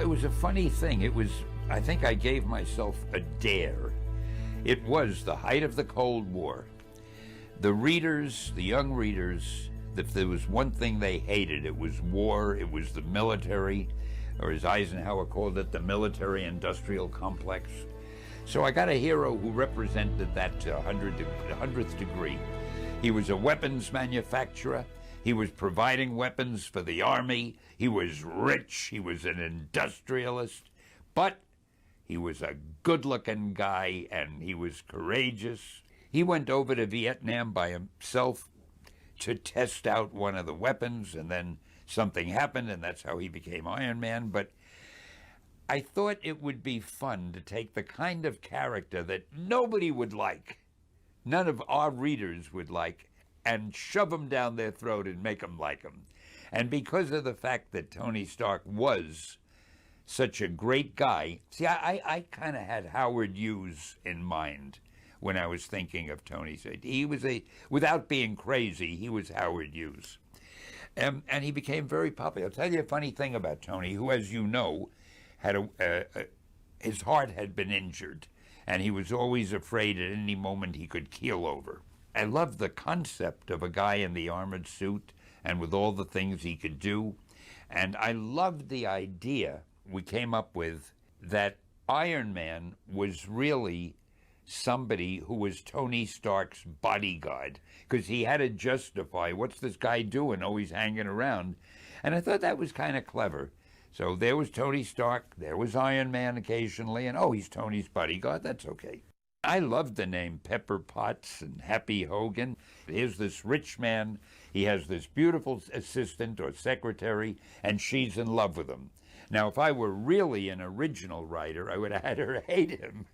it was a funny thing. I think I gave myself a dare. It was the height of the Cold War. The readers, the young readers, if there was one thing they hated, it was war, it was the military, or as Eisenhower called it, the military-industrial complex. So I got a hero who represented that 100th degree. He was a weapons manufacturer. He was providing weapons for the army. He was rich. He was an industrialist. But he was a good-looking guy, and he was courageous. He went over to Vietnam by himself to test out one of the weapons, and then something happened, and that's how he became Iron Man. But I thought it would be fun to take the kind of character that nobody would like, none of our readers would like, and shove him down their throat and make them like him. And because of the fact that Tony Stark was such a great guy, see, I kind of had Howard Hughes in mind when I was thinking of Tony. He was without being crazy, he was Howard Hughes. And he became very popular. I'll tell you a funny thing about Tony, who, as you know, had his heart had been injured, and he was always afraid at any moment he could keel over. I loved the concept of a guy in the armored suit and with all the things he could do. And I loved the idea we came up with that Iron Man was really somebody who was Tony Stark's bodyguard, because he had to justify, what's this guy doing always hanging around? And I thought that was kind of clever. So there was Tony Stark, there was Iron Man occasionally, and he's Tony's bodyguard, that's okay. I loved the name Pepper Potts and Happy Hogan. Here's this rich man, he has this beautiful assistant or secretary, and she's in love with him. Now, if I were really an original writer, I would have had her hate him.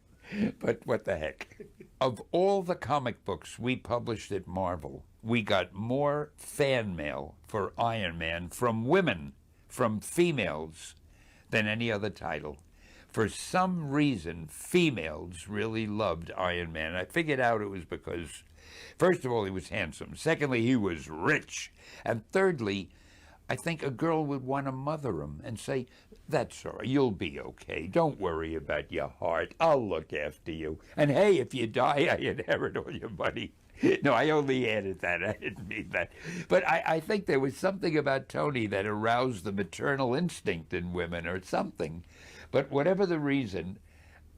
But what the heck. Of all the comic books we published at Marvel, we got more fan mail for Iron Man from women, from females, than any other title. For some reason, females really loved Iron Man. I figured out it was because, first of all, he was handsome. Secondly, he was rich. And thirdly, I think a girl would want to mother him and say, that's all right, you'll be okay. Don't worry about your heart. I'll look after you. And hey, if you die, I inherit all your money. No, I only added that. I didn't mean that. But I think there was something about Tony that aroused the maternal instinct in women or something. But whatever the reason,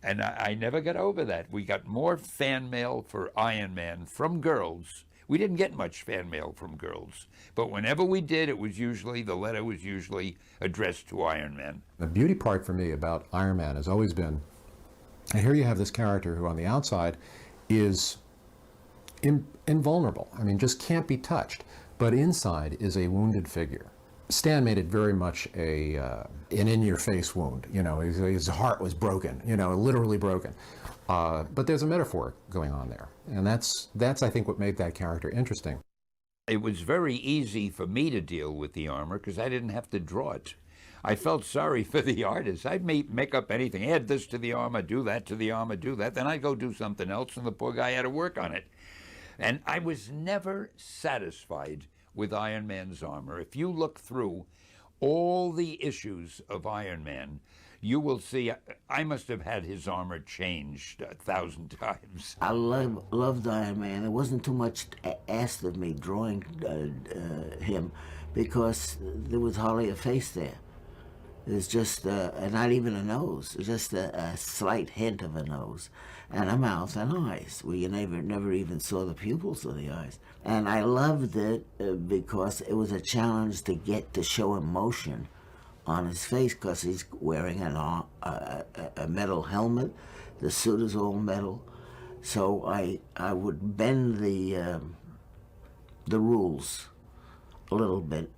and I never got over that, we got more fan mail for Iron Man from girls. We didn't get much fan mail from girls, but whenever we did, the letter was usually addressed to Iron Man. The beauty part for me about Iron Man has always been, and here you have this character who on the outside is invulnerable. I mean, just can't be touched, but inside is a wounded figure. Stan made it very much an in-your-face wound. You know, his heart was broken, literally broken. But there's a metaphor going on there, and that's I think what made that character interesting. It was very easy for me to deal with the armor because I didn't have to draw it. I felt sorry for the artist. I'd make up anything, add this to the armor, do that to the armor, do that, then I'd go do something else, and the poor guy had to work on it. And I was never satisfied with Iron Man's armor. If you look through all the issues of Iron Man, you will see I must have had his armor changed 1,000 times. I loved Iron Man. There wasn't too much asked of me drawing him because there was hardly a face there. There's just not even a nose, just a slight hint of a nose, and a mouth and eyes. We never even saw the pupils of the eyes. And I loved it because it was a challenge to get to show emotion on his face because he's wearing a metal helmet. The suit is all metal. So I would bend the rules a little bit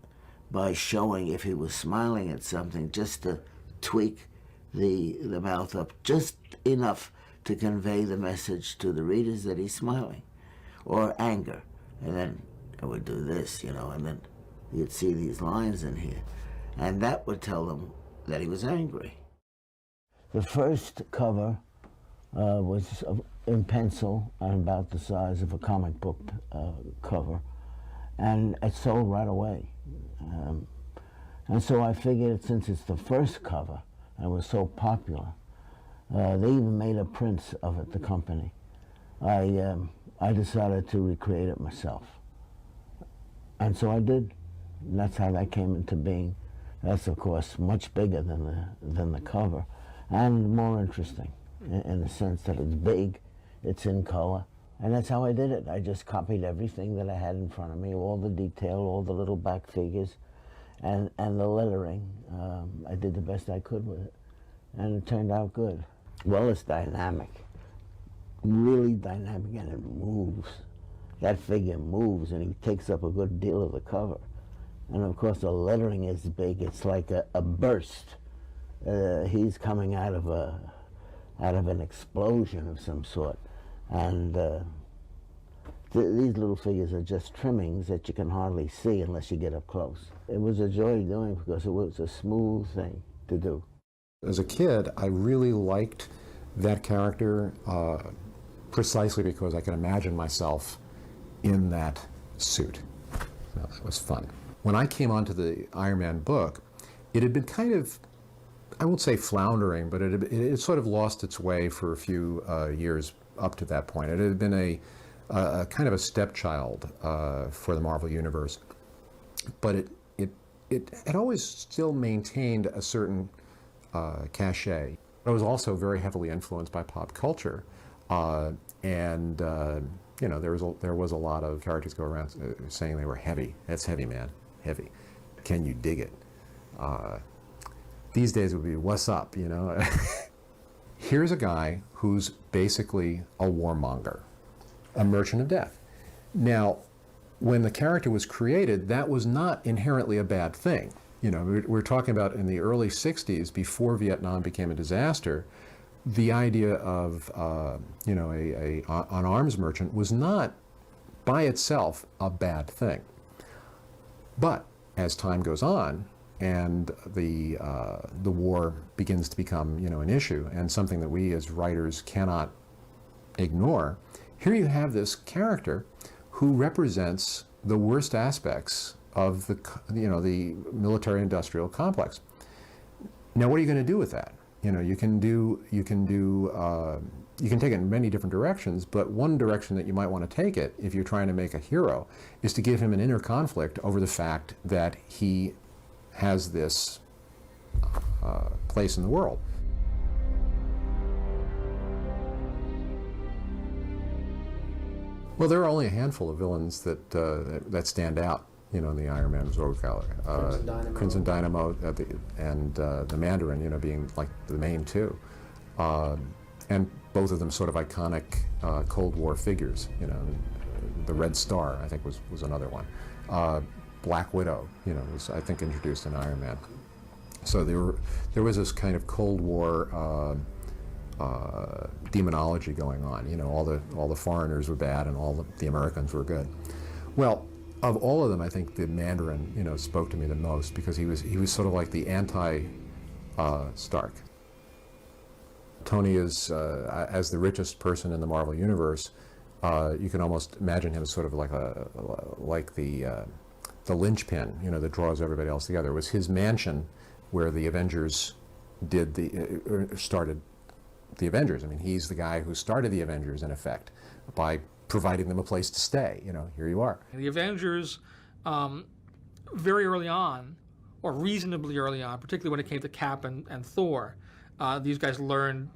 by showing if he was smiling at something, just to tweak the mouth up just enough to convey the message to the readers that he's smiling, or anger. And then I would do this, and then you'd see these lines in here. And that would tell them that he was angry. The first cover was in pencil and about the size of a comic book cover, and it sold right away. And so I figured, since it's the first cover, and was so popular. They even made a prince of it, the company. I decided to recreate it myself. And so I did. And that's how that came into being. That's, of course, much bigger than the cover, and more interesting in the sense that it's big, it's in color, and that's how I did it. I just copied everything that I had in front of me, all the detail, all the little back figures, and the lettering. I did the best I could with it, and it turned out good. Well, it's dynamic, really dynamic, and it moves. That figure moves, and he takes up a good deal of the cover. And of course, the lettering is big. It's like a burst. He's coming out of an explosion of some sort, and these little figures are just trimmings that you can hardly see unless you get up close. It was a joy doing because it was a smooth thing to do. As a kid, I really liked that character precisely because I could imagine myself in that suit. So that was fun. When I came onto the Ironman book, it had been kind of, I won't say floundering, but it had sort of lost its way for a few years up to that point. It had been a kind of a stepchild for the Marvel Universe, but it had always still maintained a certain cachet. It was also very heavily influenced by pop culture, and you know, there was a lot of characters go around saying they were heavy. That's heavy, man. Heavy. Can you dig it? These days it would be, what's up, you know? Here's a guy who's basically a warmonger, a merchant of death. Now, when the character was created, that was not inherently a bad thing. You know, we're talking about in the early 60s, before Vietnam became a disaster, the idea of, you know, an arms merchant was not by itself a bad thing. But as time goes on and the war begins to become, you know, an issue and something that we as writers cannot ignore, here you have this character who represents the worst aspects of the, you know, the military-industrial complex. Now, what are you going to do with that? You know, you can take it in many different directions, but one direction that you might want to take it, if you're trying to make a hero, is to give him an inner conflict over the fact that he has this place in the world. Well, there are only a handful of villains that stand out, you know, in the Ironman Rogue Gallery. Crimson Dynamo and the Mandarin, you know, being like the main two. And both of them sort of iconic Cold War figures, you know. The Red Star, I think, was another one. Black Widow, you know, was, I think, introduced in Ironman. So there was this kind of Cold War demonology going on. You know, all the foreigners were bad and all the Americans were good. Well, of all of them, I think the Mandarin, you know, spoke to me the most because he was sort of like the anti-Stark. Tony is, as the richest person in the Marvel Universe, you can almost imagine him as sort of like the linchpin, you know, that draws everybody else together. It was his mansion where the Avengers started the Avengers. I mean, he's the guy who started the Avengers, in effect, by providing them a place to stay. You know, here you are. The Avengers, very early on, or reasonably early on, particularly when it came to Cap and Thor, these guys learned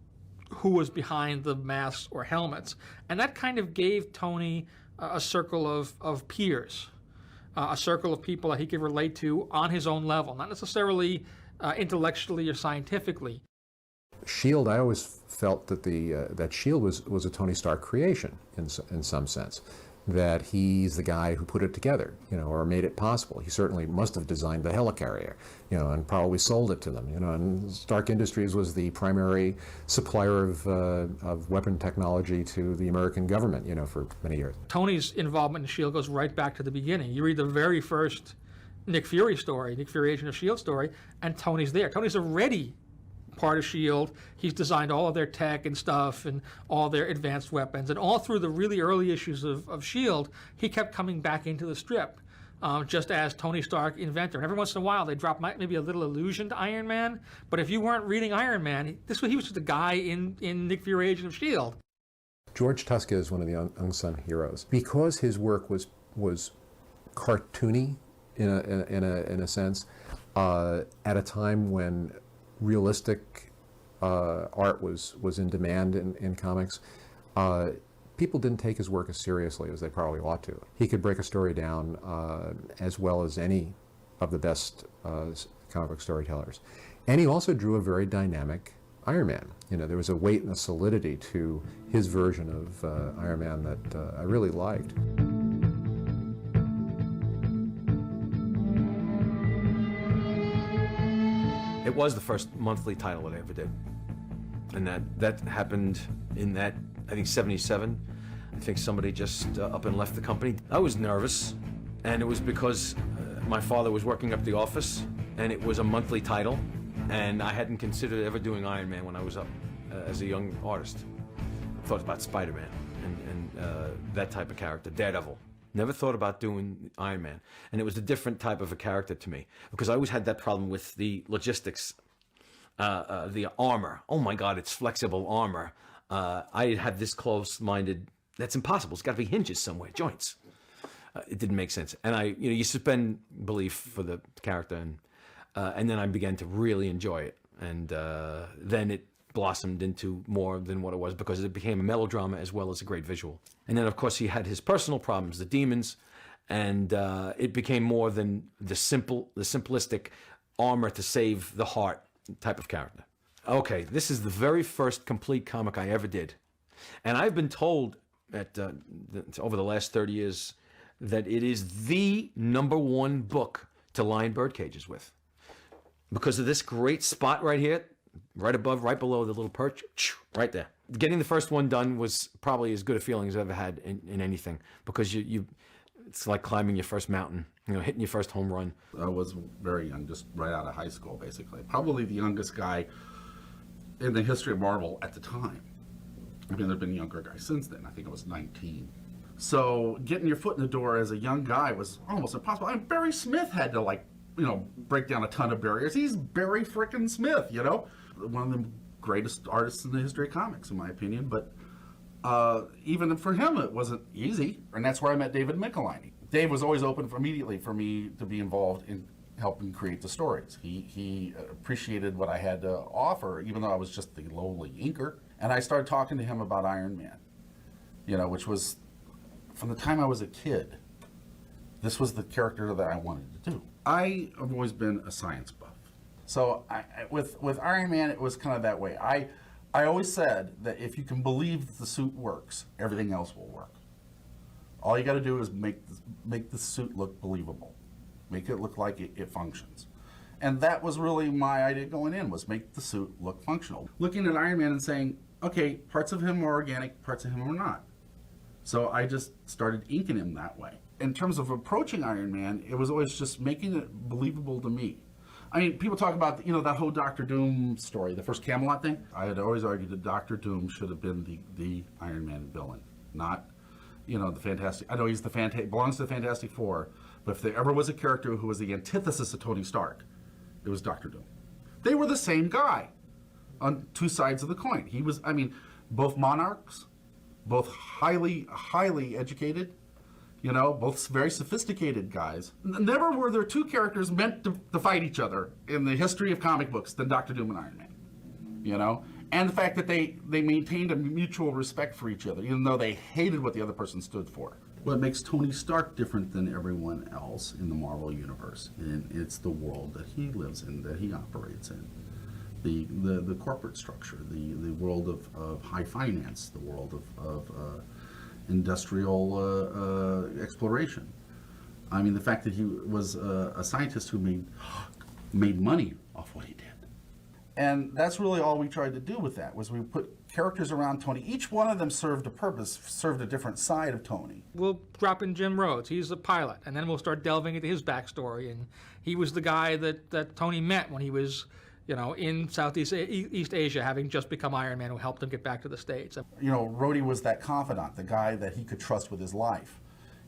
who was behind the masks or helmets. And that kind of gave Tony a circle of peers, a circle of people that he could relate to on his own level, not necessarily intellectually or scientifically. S.H.I.E.L.D., I always felt that that S.H.I.E.L.D. was a Tony Stark creation in some sense, that he's the guy who put it together, you know, or made it possible. He certainly must have designed the helicarrier, you know, and probably sold it to them, you know, and Stark Industries was the primary supplier of weapon technology to the American government, you know, for many years. Tony's involvement in S.H.I.E.L.D. goes right back to the beginning. You read the very first Nick Fury story, Nick Fury Agent of S.H.I.E.L.D. story, and Tony's there. Tony's already part of S.H.I.E.L.D. He's designed all of their tech and stuff and all their advanced weapons. And all through the really early issues of S.H.I.E.L.D., he kept coming back into the strip. just as Tony Stark, inventor. And every once in a while, they drop maybe a little allusion to Iron Man. But if you weren't reading Iron Man, he was just a guy in Nick Fury, Agent of S.H.I.E.L.D. George Tuska is one of the unsung heroes. Because his work was cartoony in a sense, at a time when realistic art was in demand in comics, people didn't take his work as seriously as they probably ought to. He could break a story down as well as any of the best comic book storytellers. And he also drew a very dynamic Iron Man. You know, there was a weight and a solidity to his version of Iron Man that I really liked. It was the first monthly title that I ever did. And that happened in that, I think, 77. I think somebody just up and left the company. I was nervous, and it was because my father was working up the office, and it was a monthly title, and I hadn't considered ever doing Iron Man when I was up as a young artist. I thought about Spider-Man and that type of character, Daredevil. Never thought about doing Iron Man. And it was a different type of a character to me, because I always had that problem with the logistics, the armor. Oh my God, it's flexible armor. I had this close-minded, that's impossible. It's got to be hinges somewhere, joints. It didn't make sense. And you suspend belief for the character, and then I began to really enjoy it. And then it blossomed into more than what it was, because it became a melodrama as well as a great visual. And then, of course, he had his personal problems, the demons, and it became more than the simplistic armor to save the heart type of character. Okay, this is the very first complete comic I ever did. And I've been told over the last 30 years that it is the #1 book to line bird cages with, because of this great spot right here, right below the little perch, right there. Getting the first one done was probably as good a feeling as I've ever had in anything, because it's like climbing your first mountain, hitting your first home run. I was very young, just right out of high school, basically. Probably the youngest guy in the history of Marvel at the time. I mean, there have been younger guys since then. I think I was 19. So getting your foot in the door as a young guy was almost impossible. I mean, Barry Smith had to break down a ton of barriers. He's Barry frickin' Smith, one of the greatest artists in the history of comics, in my opinion. But even for him, it wasn't easy. And that's where I met David Michelinie. Dave was always open immediately for me to be involved in helping create the stories. He appreciated what I had to offer, even though I was just the lowly inker. And I started talking to him about Iron Man, which was, from the time I was a kid, this was the character that I wanted to do. I have always been a science buff. So with Iron Man, it was kind of that way. I always said that if you can believe the suit works, everything else will work. All you got to do is make the suit look believable. Make it look like it functions. And that was really my idea going in, was make the suit look functional. Looking at Iron Man and saying, okay, parts of him are organic, parts of him are not. So I just started inking him that way. In terms of approaching Iron Man, it was always just making it believable to me. I mean, people talk about, that whole Dr. Doom story, the first Camelot thing. I had always argued that Dr. Doom should have been the Iron Man villain, not, the Fantastic. I know he's belongs to the Fantastic Four, but if there ever was a character who was the antithesis of Tony Stark, it was Dr. Doom. They were the same guy on two sides of the coin. He was, both monarchs, both highly educated, both very sophisticated guys. Never were there two characters meant to fight each other in the history of comic books than Dr. Doom and Iron Man, And the fact that they maintained a mutual respect for each other, even though they hated what the other person stood for. What makes Tony Stark different than everyone else in the Marvel Universe, and it's the world that he lives in, that he operates in. The corporate structure, the world of high finance, the world of industrial exploration. The fact that he was a scientist who made money off what he did. And that's really all we tried to do with that, was we put characters around Tony. Each one of them served a purpose, served a different side of Tony. We'll drop in Jim Rhodes. He's the pilot, and then we'll start delving into his backstory. And he was the guy that Tony met when he was, in Southeast East Asia, having just become Iron Man, who helped him get back to the States. Rhodey was that confidant, the guy that he could trust with his life.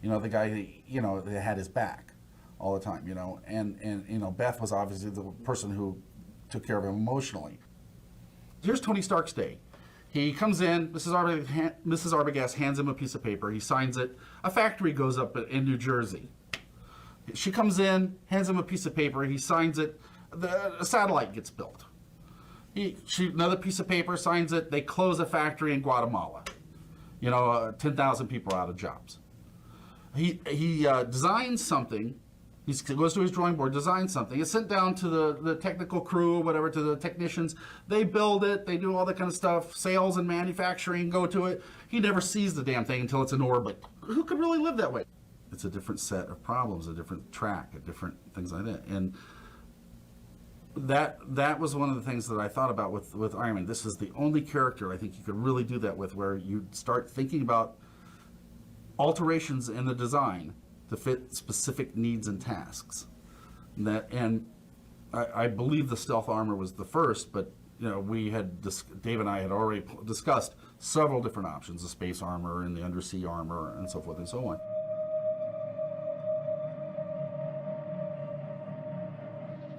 The guy that, that had his back. all the time, you know, and you know, Beth was obviously the person who took care of him emotionally. Here's Tony Stark's day. He comes in, Mrs. Arbogast hands him a piece of paper, he signs it, a factory goes up in New Jersey. She comes in, hands him a piece of paper, he signs it, a satellite gets built. Another piece of paper, signs it, they close a factory in Guatemala. You know, 10,000 people are out of jobs. He designs something, he goes to his drawing board, designs something, it's sent down to the technical crew or whatever, to the technicians, they build it, they do all that kind of stuff, sales and manufacturing go to it. He never sees the damn thing until it's in orbit. Who could really live that way? It's a different set of problems, a different track, a different things like that. And that was one of the things that I thought about with Iron Man. This is the only character I think you could really do that with, where you start thinking about alterations in the design to fit specific needs and tasks. And I believe the stealth armor was the first, but you know, Dave and I had already discussed several different options: the space armor and the undersea armor, and so forth and so on.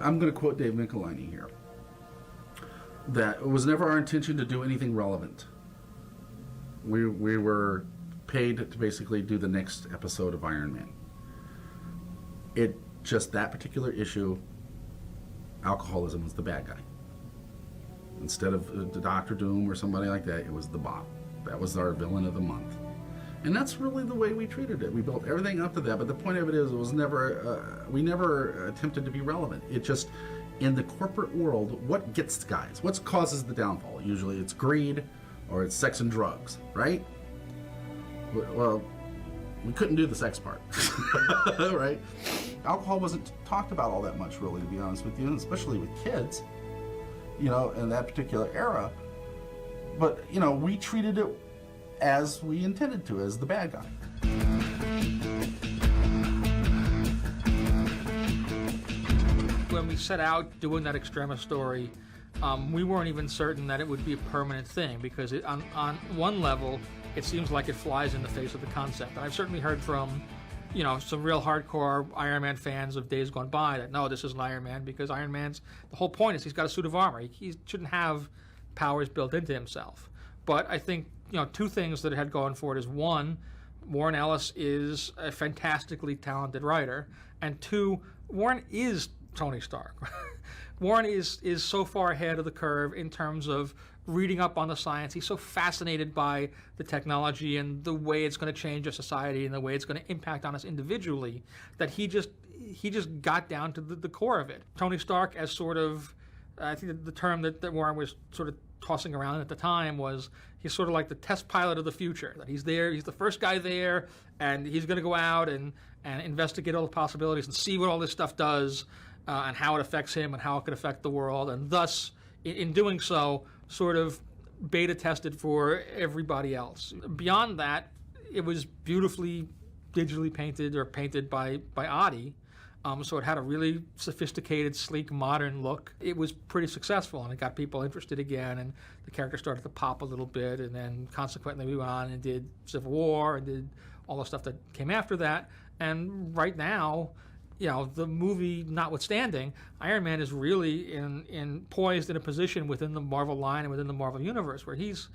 I'm going to quote Dave Michelinie here, that it was never our intention to do anything relevant. We were paid to basically do the next episode of Iron Man. That particular issue, alcoholism was the bad guy. Instead of the Dr. Doom or somebody like that, it was the Bob. That was our villain of the month. And that's really the way we treated it. We built everything up to that, but the point of it is, we never attempted to be relevant. It just, in the corporate world, what gets guys? What causes the downfall? Usually it's greed or it's sex and drugs, right? Well, we couldn't do the sex part, right? Alcohol wasn't talked about all that much, really, to be honest with you, and especially with kids, you know, in that particular era. But, you know, we treated it as we intended to, as the bad guy. When we set out doing that Extrema story, we weren't even certain that it would be a permanent thing, because on one level, it seems like it flies in the face of the concept. And I've certainly heard from, you know, some real hardcore Iron Man fans of days gone by that, no, this isn't Iron Man, because Iron Man's, the whole point is he's got a suit of armor. He shouldn't have powers built into himself. But I think, you know, two things that it had going for it is, one, Warren Ellis is a fantastically talented writer, and two, Warren is Tony Stark. Warren is so far ahead of the curve in terms of reading up on the science. He's so fascinated by the technology and the way it's going to change our society and the way it's going to impact on us individually, that he just got down to the core of it. Tony Stark, as sort of, I think the term that Warren was sort of tossing around at the time was, he's sort of like the test pilot of the future, that he's there, he's the first guy there, and he's going to go out and investigate all the possibilities and see what all this stuff does, and how it affects him and how it could affect the world, and thus, in doing so, sort of beta tested for everybody else. Beyond that, it was beautifully digitally painted, or painted by Adi. So it had a really sophisticated, sleek, modern look. It was pretty successful, and it got people interested again, and the character started to pop a little bit, and then consequently we went on and did Civil War and did all the stuff that came after that. And right now, you know, the movie notwithstanding, Iron Man is really poised in a position within the Marvel line and within the Marvel universe where he's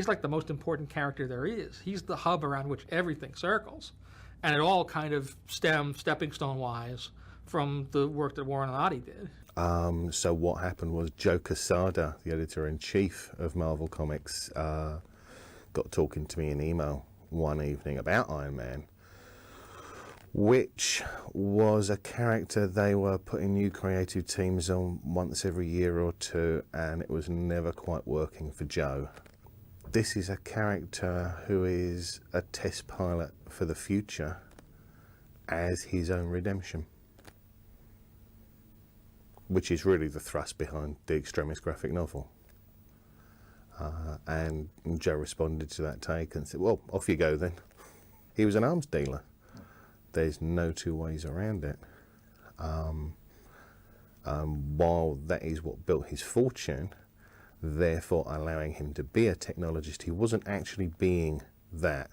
like the most important character there is. He's the hub around which everything circles. And it all kind of stems, stepping stone-wise, from the work that Warren and Adi did. So what happened was Joe Quesada, the editor-in-chief of Marvel Comics, got talking to me in email one evening about Iron Man, which was a character they were putting new creative teams on once every year or two, and it was never quite working for Joe. This is a character who is a test pilot for the future as his own redemption, which is really the thrust behind the Extremis graphic novel. And Joe responded to that take and said, well, off you go then. He was an arms dealer. There's no two ways around it. While that is what built his fortune, therefore allowing him to be a technologist, he wasn't actually being that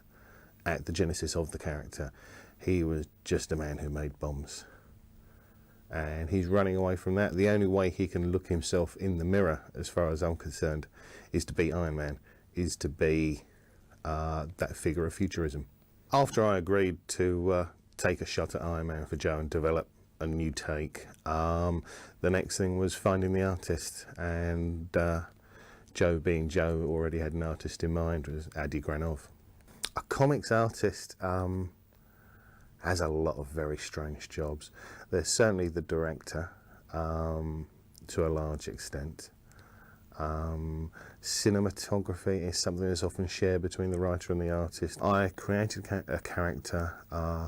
at the genesis of the character. He was just a man who made bombs. and he's running away from that. The only way he can look himself in the mirror, as far as I'm concerned, is to be Iron Man, is to be that figure of futurism. After I agreed to take a shot at Iron Man for Joe and develop a new take, the next thing was finding the artist, and Joe, being Joe, already had an artist in mind, was Adi Granov. A comics artist has a lot of very strange jobs. There's certainly the director, to a large extent. Cinematography is something that's often shared between the writer and the artist. I created a character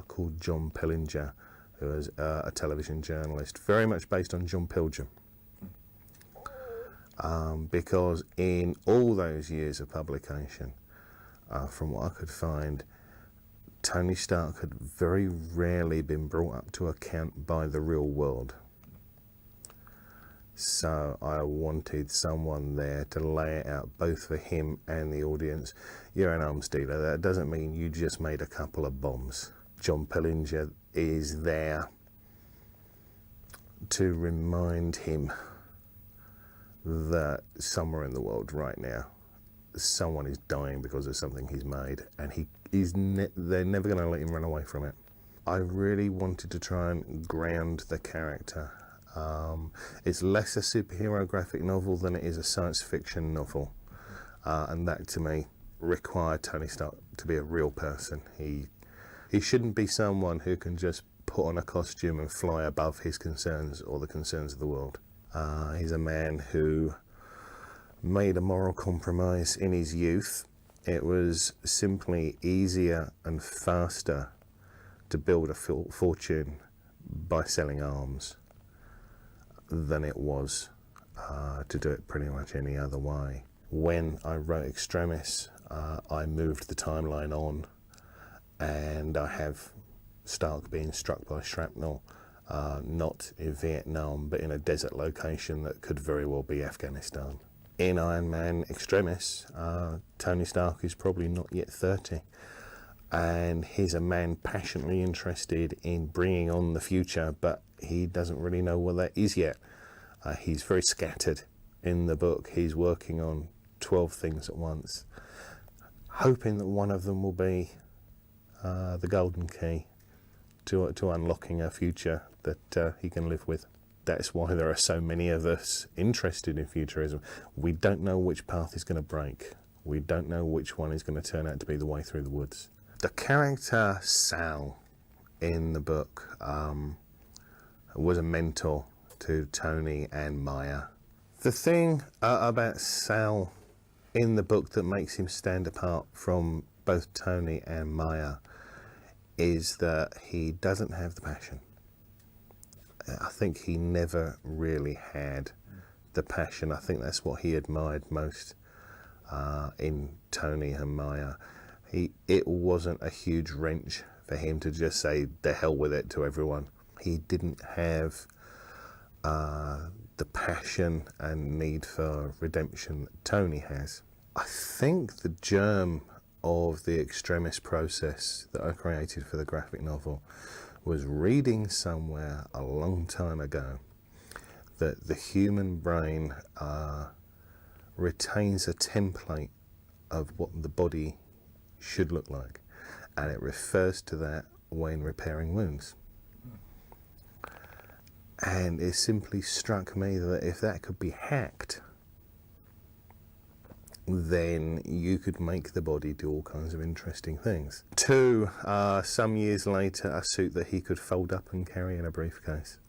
called John Pillinger, who was a television journalist, very much based on John Pilgrim. Because in all those years of publication, from what I could find, Tony Stark had very rarely been brought up to account by the real world. So I wanted someone there to lay it out both for him and the audience. You're an arms dealer. That doesn't mean you just made a couple of bombs. John Pillinger is there to remind him that somewhere in the world right now, someone is dying because of something he's made, and they're never going to let him run away from it. I really wanted to try and ground the character. It's less a superhero graphic novel than it is a science fiction novel, and that to me required Tony Stark to be a real person. He shouldn't be someone who can just put on a costume and fly above his concerns or the concerns of the world. He's a man who made a moral compromise in his youth. It was simply easier and faster to build a fortune by selling arms than it was to do it pretty much any other way. When I wrote Extremis, I moved the timeline on, and I have Stark being struck by shrapnel, not in Vietnam, but in a desert location that could very well be Afghanistan. In Iron Man Extremis, Tony Stark is probably not yet 30, and he's a man passionately interested in bringing on the future, but he doesn't really know what that is yet. He's very scattered in the book. He's working on 12 things at once, hoping that one of them will be the golden key to unlocking a future that he can live with. That's why there are so many of us interested in futurism. We don't know which path is going to break. We don't know which one is going to turn out to be the way through the woods. The character Sal in the book was a mentor to Tony and Maya. The thing about Sal in the book that makes him stand apart from both Tony and Maya is that he doesn't have the passion. I think he never really had the passion. I think that's what he admired most in Tony and Maya. It wasn't a huge wrench for him to just say the hell with it to everyone. He didn't have the passion and need for redemption that Tony has. I think the germ of the Extremis process that I created for the graphic novel was reading somewhere a long time ago that the human brain retains a template of what the body should look like, and it refers to that when repairing wounds. And it simply struck me that if that could be hacked, then you could make the body do all kinds of interesting things. To, some years later, a suit that he could fold up and carry in a briefcase.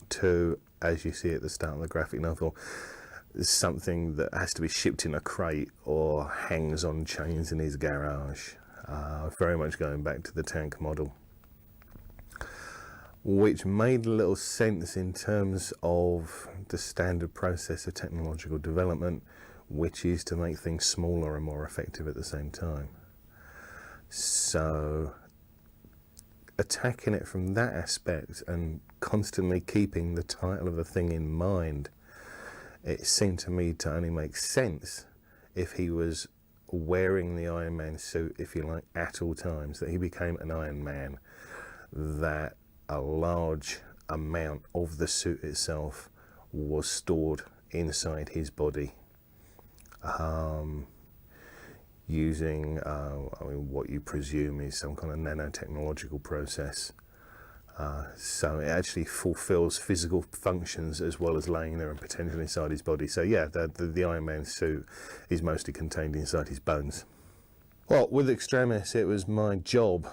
To, as you see at the start of the graphic novel, something that has to be shipped in a crate or hangs on chains in his garage. Very much going back to the tank model, which made a little sense in terms of the standard process of technological development, which is to make things smaller and more effective at the same time. So attacking it from that aspect and constantly keeping the title of the thing in mind, it seemed to me to only make sense if he was wearing the Iron Man suit, if you like, at all times, that he became an Iron Man, that a large amount of the suit itself was stored inside his body, using what you presume is some kind of nanotechnological process. So it actually fulfills physical functions as well as laying there and potentially inside his body. So yeah, the Iron Man suit is mostly contained inside his bones. Well, with Extremis, it was my job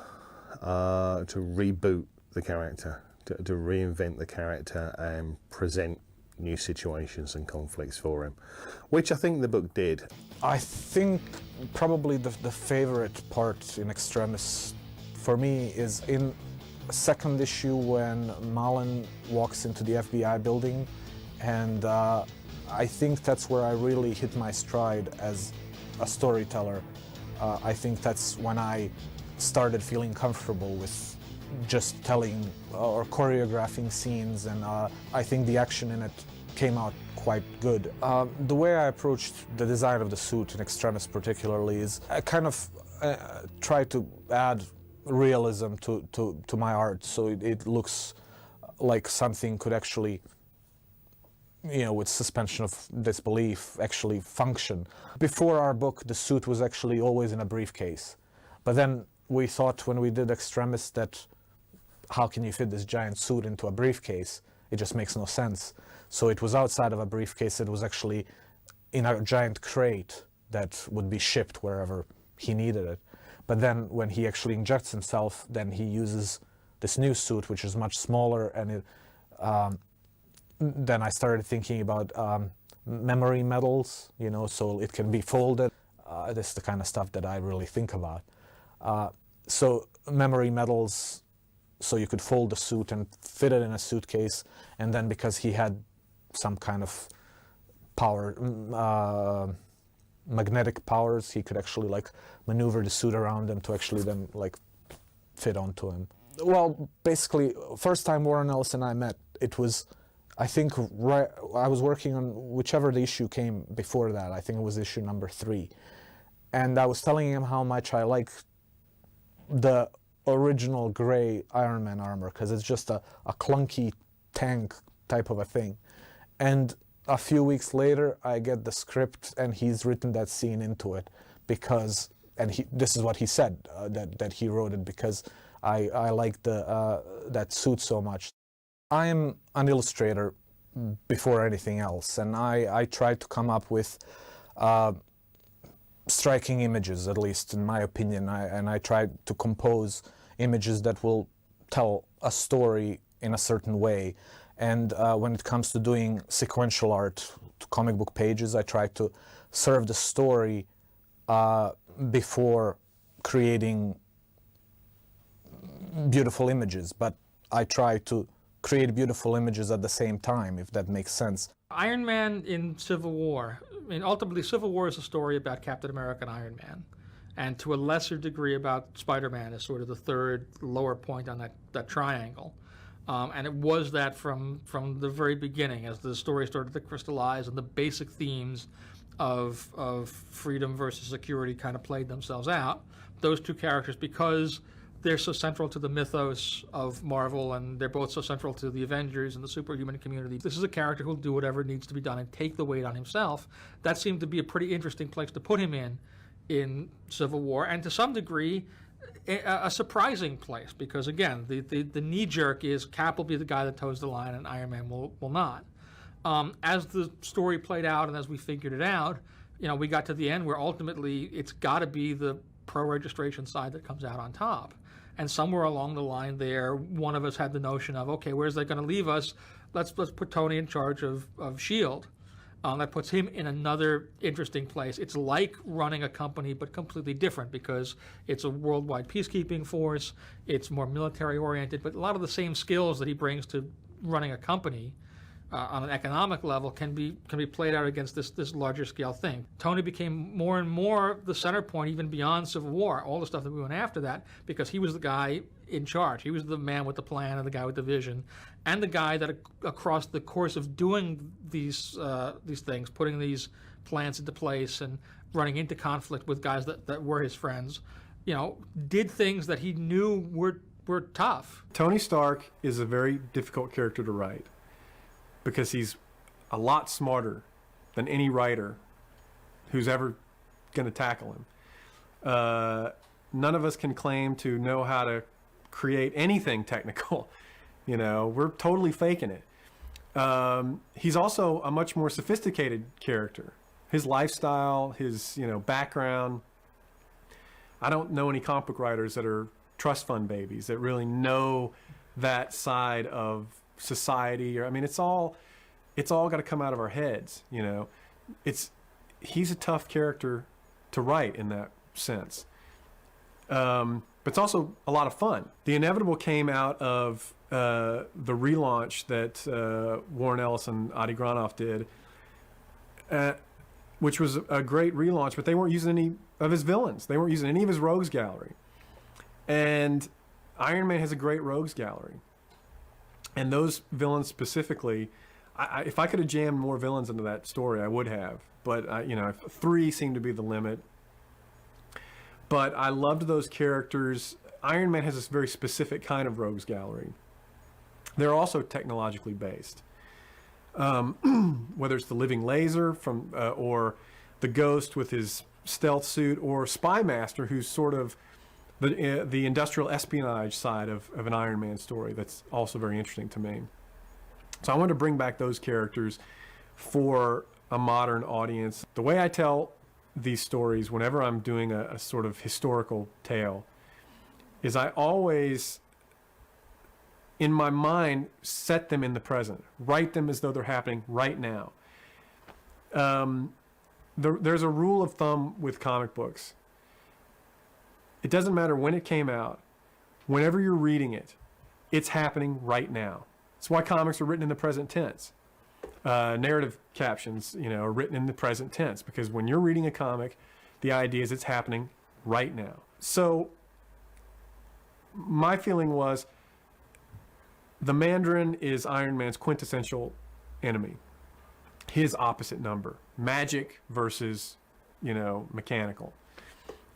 to reboot the character, to reinvent the character and present new situations and conflicts for him, which I think the book did. I think probably the favorite part in Extremis for me is in second issue when Malin walks into the FBI building, and I think that's where I really hit my stride as a storyteller. I think that's when I started feeling comfortable with just telling or choreographing scenes, and I think the action in it came out quite good. The way I approached the design of the suit in Extremis particularly is I kind of try to add realism to my art, so it looks like something could actually, with suspension of disbelief, actually function. Before our book, the suit was actually always in a briefcase, but then we thought when we did Extremis that how can you fit this giant suit into a briefcase? It just makes no sense. So it was outside of a briefcase. It was actually in a giant crate that would be shipped wherever he needed it. But then when he actually injects himself, then he uses this new suit, which is much smaller, and then I started thinking about memory medals, so it can be folded. This is the kind of stuff that I really think about. So memory medals, so you could fold the suit and fit it in a suitcase, and then because he had some kind of power, magnetic powers, he could actually maneuver the suit around him to actually then fit onto him. Well, basically, first time Warren Ellis and I met, it was, I think, I was working on whichever the issue came before that. I think it was issue number 3. And I was telling him how much I like the original gray Iron Man armor, because it's just a clunky tank type of a thing. And a few weeks later, I get the script, and he's written that scene into it because, and this is what he said, that he wrote it because I liked that suit so much. I am an illustrator before anything else, and I try to come up with striking images, at least in my opinion, and I try to compose images that will tell a story in a certain way. And when it comes to doing sequential art, comic book pages, I try to serve the story before creating beautiful images, but I try to create beautiful images at the same time, if that makes sense. Iron Man in Civil War. I mean, ultimately, Civil War is a story about Captain America and Iron Man, and to a lesser degree about Spider-Man as sort of the third lower point on that triangle. And it was that from the very beginning, as the story started to crystallize and the basic themes of freedom versus security kind of played themselves out. Those two characters, because they're so central to the mythos of Marvel, and they're both so central to the Avengers and the superhuman community. This is a character who'll do whatever needs to be done and take the weight on himself. That seemed to be a pretty interesting place to put him in Civil War, and to some degree, a surprising place, because again, the knee-jerk is Cap will be the guy that toes the line and Iron Man will not. As the story played out and as we figured it out, we got to the end where ultimately it's got to be the pro-registration side that comes out on top. And somewhere along the line there, one of us had the notion of, okay, where's that going to leave us? Let's put Tony in charge of S.H.I.E.L.D. That puts him in another interesting place. It's like running a company, but completely different, because it's a worldwide peacekeeping force. It's more military-oriented, but a lot of the same skills that he brings to running a company on an economic level can be played out against this larger scale thing. Tony became more and more the center point, even beyond Civil War, all the stuff that we went after that, because he was the guy in charge. He was the man with the plan and the guy with the vision, and the guy that across the course of doing these things, putting these plans into place and running into conflict with guys that were his friends, did things that he knew were were tough. Tony Stark is a very difficult character to write because he's a lot smarter than any writer who's ever going to tackle him. None of us can claim to know how to create anything technical. You know, we're totally faking it. He's also a much more sophisticated character. His lifestyle, his, you know, background. I don't know any comic book writers that are trust fund babies that really know that side of society. Or I mean, it's all got to come out of our heads, you know. He's a tough character to write in that sense. But it's also a lot of fun. The Inevitable came out of the relaunch that Warren Ellis and Adi Granoff did, which was a great relaunch, but they weren't using any of his villains. They weren't using any of his rogues gallery. And Iron Man has a great rogues gallery. And those villains specifically, if I could have jammed more villains into that story, I would have. But, you know, 3 seemed to be the limit. But I loved those characters. Iron Man has this very specific kind of rogues gallery. They're also technologically based. Whether it's the living laser from, or the Ghost with his stealth suit, or Spy Master, who's sort of the industrial espionage side of an Iron Man story. That's also very interesting to me. So I wanted to bring back those characters for a modern audience. The way I tell these stories whenever I'm doing a sort of historical tale is I always, in my mind, set them in the present. Write them as though they're happening right now. There's a rule of thumb with comic books. It doesn't matter when it came out. Whenever you're reading it, it's happening right now. That's why comics are written in the present tense. Narrative captions, you know, are written in the present tense, because when you're reading a comic, the idea is it's happening right now. So my feeling was the Mandarin is Iron Man's quintessential enemy. His opposite number. Magic versus, you know, mechanical.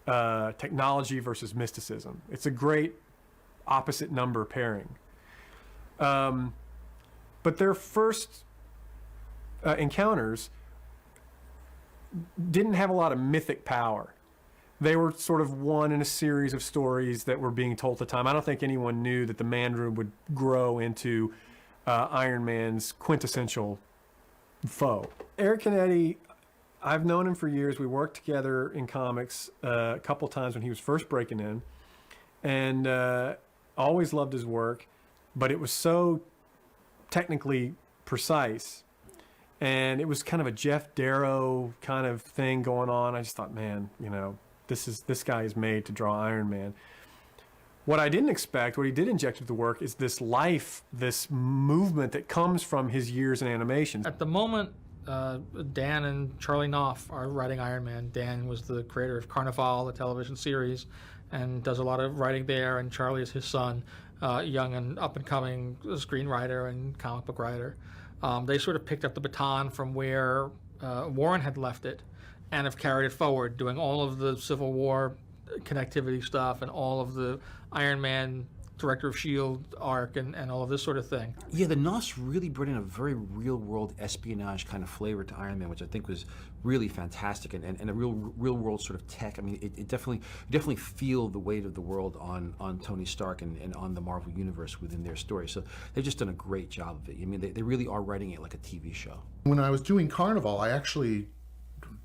Technology versus mysticism. It's a great opposite number pairing. But their first encounters didn't have a lot of mythic power. They were sort of one in a series of stories that were being told at the time. I don't think anyone knew that the Mandarin would grow into Iron Man's quintessential foe. Eric Canetti, I've known him for years. We worked together in comics a couple times when he was first breaking in, and always loved his work, but it was so technically precise, and it was kind of a Jeff Darrow kind of thing going on. I just thought, man, you know, this guy is made to draw Iron Man. What I didn't expect, what he did inject into the work, is this life, this movement that comes from his years in animation. At the moment, Dan and Charlie Knopf are writing Iron Man. Dan was the creator of Carnival, the television series, and does a lot of writing there, and Charlie is his son, young and up-and-coming screenwriter and comic book writer. They sort of picked up the baton from where Warren had left it and have carried it forward, doing all of the Civil War connectivity stuff and all of the Iron Man Director of S.H.I.E.L.D. arc and all of this sort of thing. Yeah, the Knopfs really brought in a very real-world espionage kind of flavor to Iron Man, which I think was really fantastic, and a real-world sort of tech. I mean, it definitely feel the weight of the world on Tony Stark and on the Marvel Universe within their story. So they've just done a great job of it. I mean, they really are writing it like a TV show. When I was doing Carnival, I actually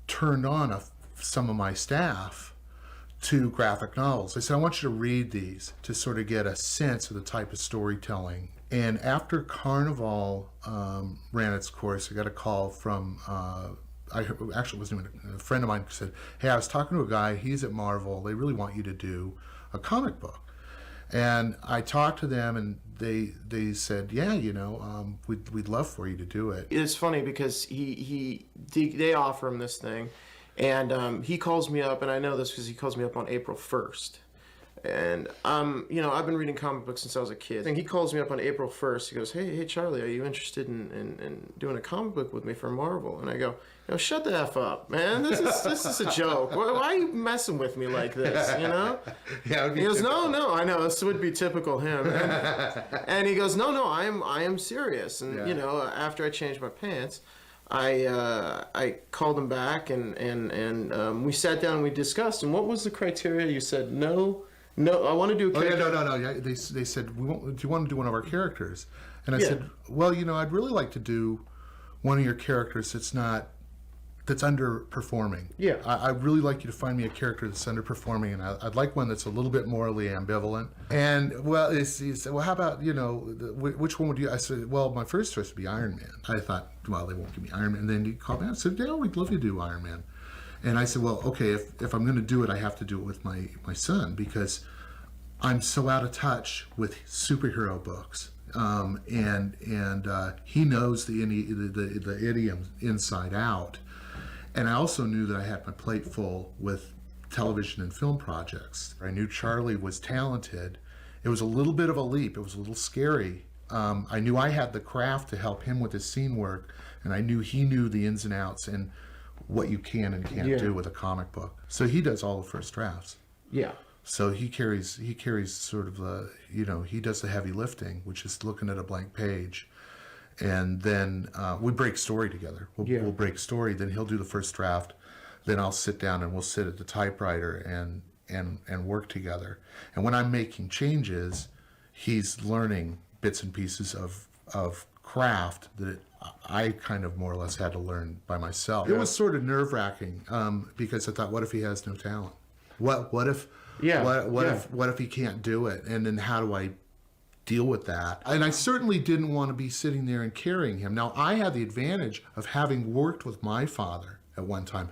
turned on some of my staff to graphic novels. I said, I want you to read these to sort of get a sense of the type of storytelling. And after Carnival ran its course, I got a call from, actually wasn't even a friend of mine, said, hey, I was talking to a guy, he's at Marvel, they really want you to do a comic book. And I talked to them, and they said, yeah, you know, we'd love for you to do it. It's funny because they offer him this thing, and he calls me up, and I know this because he calls me up on April 1st. And I've been reading comic books since I was a kid. And he calls me up on April 1st. He goes, hey Charlie, are you interested in doing a comic book with me for Marvel? And I go, shut the F up, man. This is a joke. Why are you messing with me like this, Yeah, he goes, no, I know, this would be typical him. And he goes, no, I am serious. And, after I changed my pants, I called him back and we sat down and we discussed. And what was the criteria? You said, no, I want to do a character. No. Yeah, they said, do you want to do one of our characters? And I said, well, I'd really like to do one of your characters that's underperforming. Yeah. I'd really like you to find me a character that's underperforming, and I'd like one that's a little bit morally ambivalent. And, he said, well, how about, which one would you? I said, well, my first choice would be Iron Man. I thought, well, they won't give me Iron Man. And then he called me and said, yeah, we'd love you to do Iron Man. And I said, well, okay, if I'm going to do it, I have to do it with my son, because I'm so out of touch with superhero books. And he knows the idiom inside out. And I also knew that I had my plate full with television and film projects. I knew Charlie was talented. It was a little bit of a leap. It was a little scary. I knew I had the craft to help him with his scene work, and I knew he knew the ins and outs and what you can and can't do with a comic book. So he does all the first drafts. Yeah. So he carries sort of the, he does the heavy lifting, which is looking at a blank page. And then we break story together. We'll break story. Then he'll do the first draft. Then I'll sit down and we'll sit at the typewriter and work together. And when I'm making changes, he's learning bits and pieces of craft that I kind of more or less had to learn by myself. It was sort of nerve-wracking because I thought, what if he has no talent? What if he can't do it? And then how do I deal with that? And I certainly didn't want to be sitting there and carrying him. Now, I had the advantage of having worked with my father at one time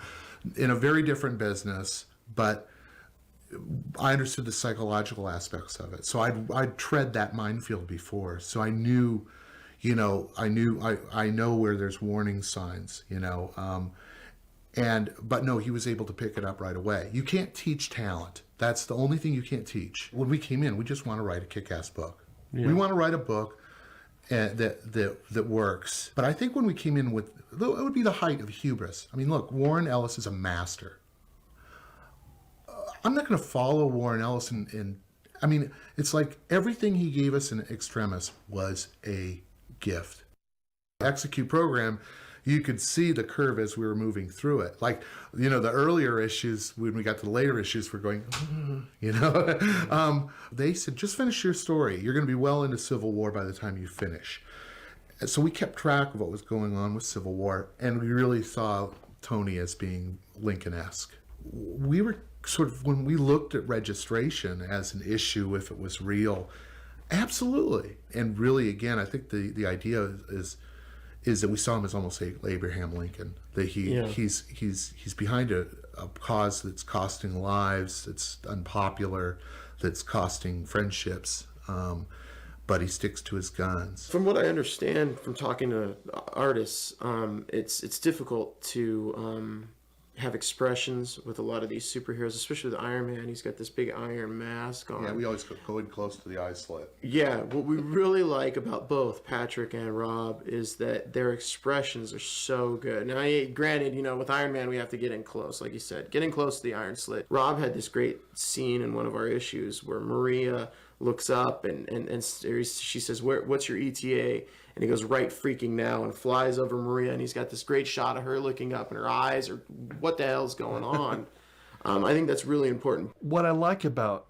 in a very different business, but I understood the psychological aspects of it. So I'd tread that minefield before. So I knew, I know where there's warning signs, but no, he was able to pick it up right away. You can't teach talent. That's the only thing you can't teach. When we came in, we just want to write a kick-ass book. Yeah. We want to write a book that works. But I think when we came in with, it would be the height of hubris. I mean, look, Warren Ellis is a master. I'm not going to follow Warren Ellis I mean, it's like everything he gave us in Extremis was a gift. Execute program, you could see the curve as we were moving through it. Like, the earlier issues, when we got to the later issues, we're going, they said, just finish your story. You're going to be well into Civil War by the time you finish. So we kept track of what was going on with Civil War, and we really saw Tony as being Lincoln-esque. We were sort of, when we looked at registration as an issue, if it was real, absolutely. And really, again, I think the idea is that we saw him as almost Abraham Lincoln. That he's behind a cause that's costing lives, that's unpopular, that's costing friendships, but he sticks to his guns. From what I understand from talking to artists, it's difficult to have expressions with a lot of these superheroes, especially with Iron Man. He's got this big iron mask on. Yeah, we always go in close to the eye slit. Yeah, what we really like about both Patrick and Rob is that their expressions are so good. Now, granted, with Iron Man, we have to get in close, like you said, get in close to the iron slit. Rob had this great scene in one of our issues where Maria looks up and she says, what's your ETA? And he goes, right freaking now, and flies over Maria, and he's got this great shot of her looking up, and her eyes are, what the hell's going on? I think that's really important. What I like about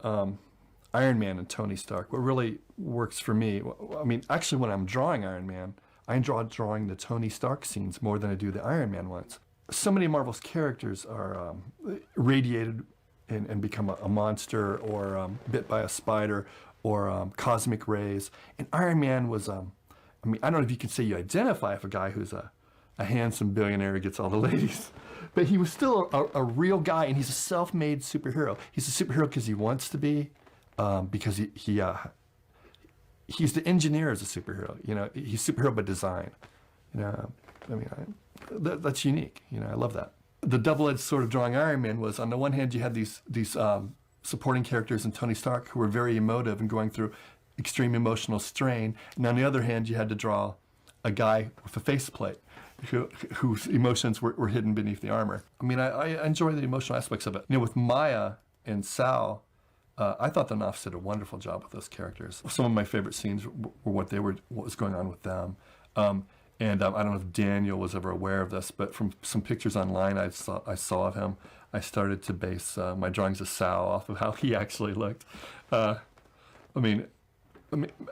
Iron Man and Tony Stark, what really works for me, I mean, actually when I'm drawing Iron Man, I enjoy drawing the Tony Stark scenes more than I do the Iron Man ones. So many of Marvel's characters are radiated and become a monster, or bit by a spider, or cosmic rays. And Iron Man was, I mean, I don't know if you could say you identify with a guy who's a handsome billionaire who gets all the ladies, but he was still a real guy, and he's a self-made superhero. He's a superhero because he wants to be, because he's the engineer as a superhero. He's superhero by design. I mean, that's unique. I love that. The double-edged sword of drawing Iron Man was, on the one hand, you had these supporting characters in Tony Stark who were very emotive and going through extreme emotional strain. And on the other hand, you had to draw a guy with a faceplate whose emotions were hidden beneath the armor. I mean, I enjoy the emotional aspects of it. You know, with Maya and Sal, I thought the Knopfs did a wonderful job with those characters. Some of my favorite scenes were what was going on with them. And I don't know if Daniel was ever aware of this, but from some pictures online I saw of him, I started to base my drawings of Sal off of how he actually looked. I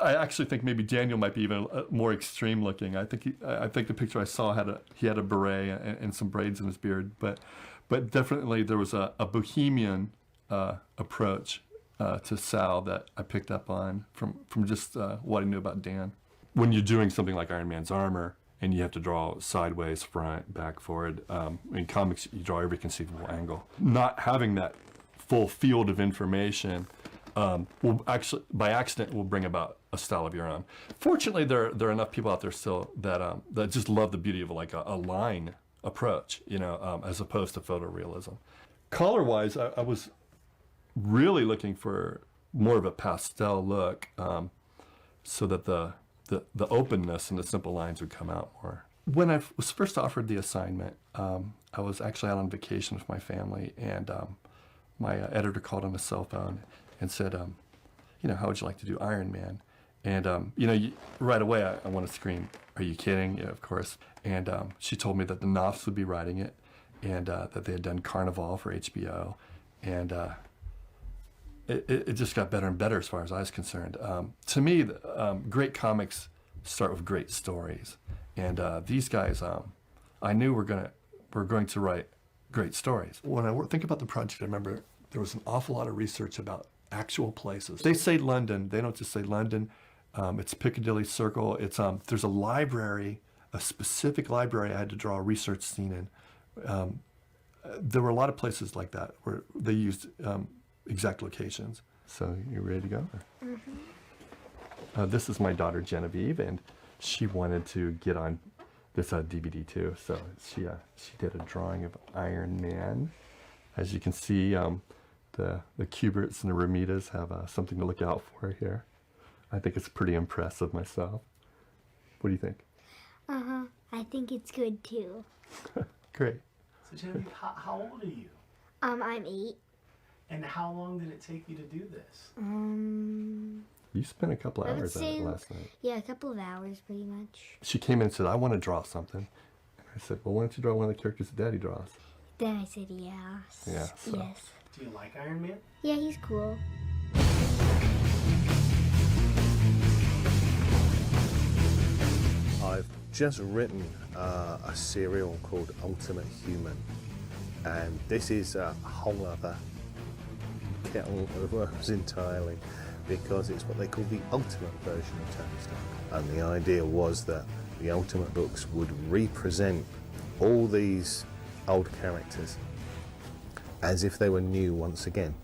actually think maybe Daniel might be even more extreme looking. I think the picture I saw he had a beret and some braids in his beard, but definitely there was a bohemian approach to Sal that I picked up on from just what I knew about Dan. When you're doing something like Iron Man's armor and you have to draw sideways, front, back, forward, in comics you draw every conceivable angle. Not having that full field of information will actually, by accident, will bring about a style of your own. Fortunately, there are enough people out there still that just love the beauty of like a line approach, you know, as opposed to photorealism. Color-wise, I was really looking for more of a pastel look, so that the openness and the simple lines would come out more. When I was first offered the assignment, I was actually out on vacation with my family, and my editor called on his cell phone and said, you know, how would you like to do Iron Man? And, you know, right away I want to scream, are you kidding? Yeah, of course. And she told me that the Knopfs would be writing it, and that they had done Carnival for HBO. And it just got better and better as far as I was concerned. To me, great comics start with great stories. And these guys, I knew were going to write great stories. When I think about the project, I remember there was an awful lot of research about actual places. They say London, they don't just say London. It's Piccadilly Circle. It's there's a library, a specific library I had to draw a research scene in. There were a lot of places like that where they used exact locations. So you ready to go? Mm-hmm. This is my daughter Genevieve, and she wanted to get on this DVD too. So she did a drawing of Iron Man. As you can see, the Kuberts and the Ramitas have something to look out for here. I think it's pretty impressive myself. What do you think? I think it's good too. Great. So Genevieve, how old are you? I'm 8. And how long did it take you to do this? You spent a couple hours on it last night. Yeah, a couple of hours pretty much. She came in and said, I want to draw something. And I said, well, why don't you draw one of the characters that Daddy draws? Then I said yes. Yeah. So. Yes. Do you like Iron Man? Yeah, he's cool. I've just written a serial called Ultimate Human, and this is a whole other kettle of worms entirely, because it's what they call the ultimate version of Tony Stark. And the idea was that the Ultimate books would represent all these old characters as if they were new once again,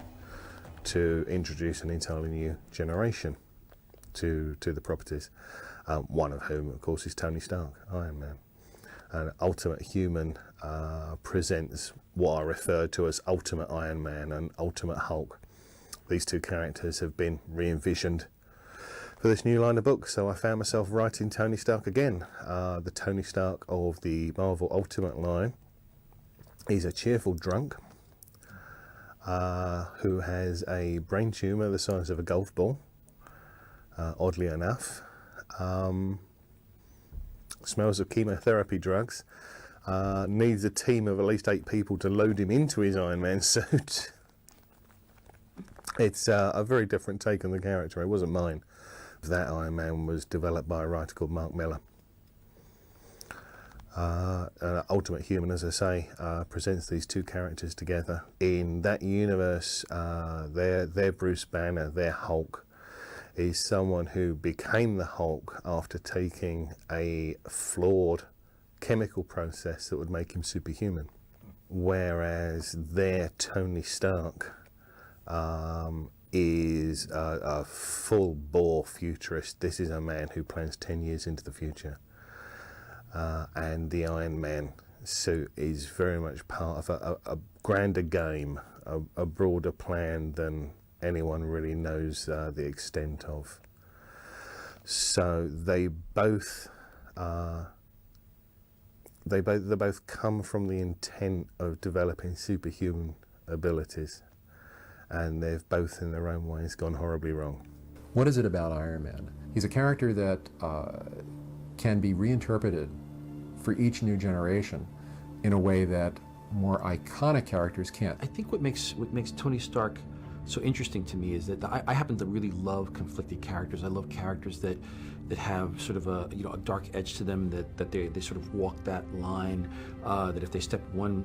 to introduce an entirely new generation to the properties. One of whom, of course, is Tony Stark, Iron Man. And Ultimate Human presents what I referred to as Ultimate Iron Man and Ultimate Hulk. These two characters have been re-envisioned for this new line of books, so I found myself writing Tony Stark again. The Tony Stark of the Marvel Ultimate line. He's a cheerful drunk who has a brain tumour the size of a golf ball, oddly enough. Smells of chemotherapy drugs, needs a team of at least 8 people to load him into his Iron Man suit. It's a very different take on the character. It wasn't mine. That Iron Man was developed by a writer called Mark Miller. Ultimate Human, as I say, presents these two characters together. In that universe, their Bruce Banner, their Hulk, is someone who became the Hulk after taking a flawed chemical process that would make him superhuman. Whereas their Tony Stark is a full-bore futurist. This is a man who plans 10 years into the future. And the Iron Man suit is very much part of a grander game a broader plan than anyone really knows the extent of. So they both come from the intent of developing superhuman abilities, and they've both in their own ways gone horribly wrong. What is it about Iron Man? He's a character that can be reinterpreted for each new generation in a way that more iconic characters can't. I think what makes Tony Stark so interesting to me is that I happen to really love conflicted characters. I love characters that have sort of a a dark edge to them, that they sort of walk that line, that if they step one,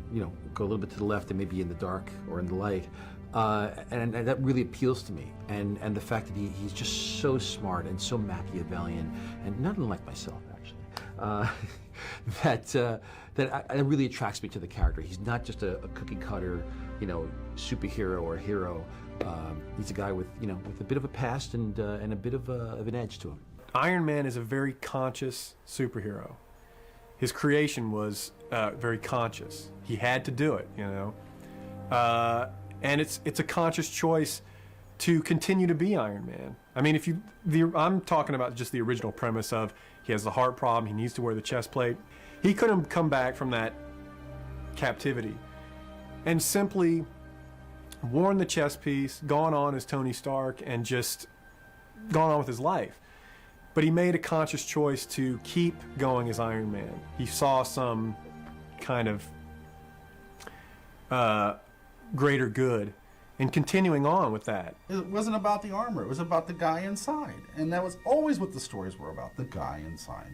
go a little bit to the left, they may be in the dark or in the light. And that really appeals to me, and the fact that he's just so smart and so Machiavellian, and not unlike myself actually, that really attracts me to the character. He's not just a cookie cutter, superhero or hero. He's a guy with with a bit of a past and a bit of an edge to him. Iron Man is a very conscious superhero. His creation was very conscious. He had to do it, and it's a conscious choice to continue to be Iron Man. I mean, I'm talking about just the original premise of he has the heart problem, he needs to wear the chest plate. He couldn't come back from that captivity and simply worn the chest piece, gone on as Tony Stark, and just gone on with his life. But he made a conscious choice to keep going as Iron Man. He saw some kind of greater good and continuing on with that. It wasn't about the armor, it was about the guy inside. And that was always what the stories were about, the guy inside.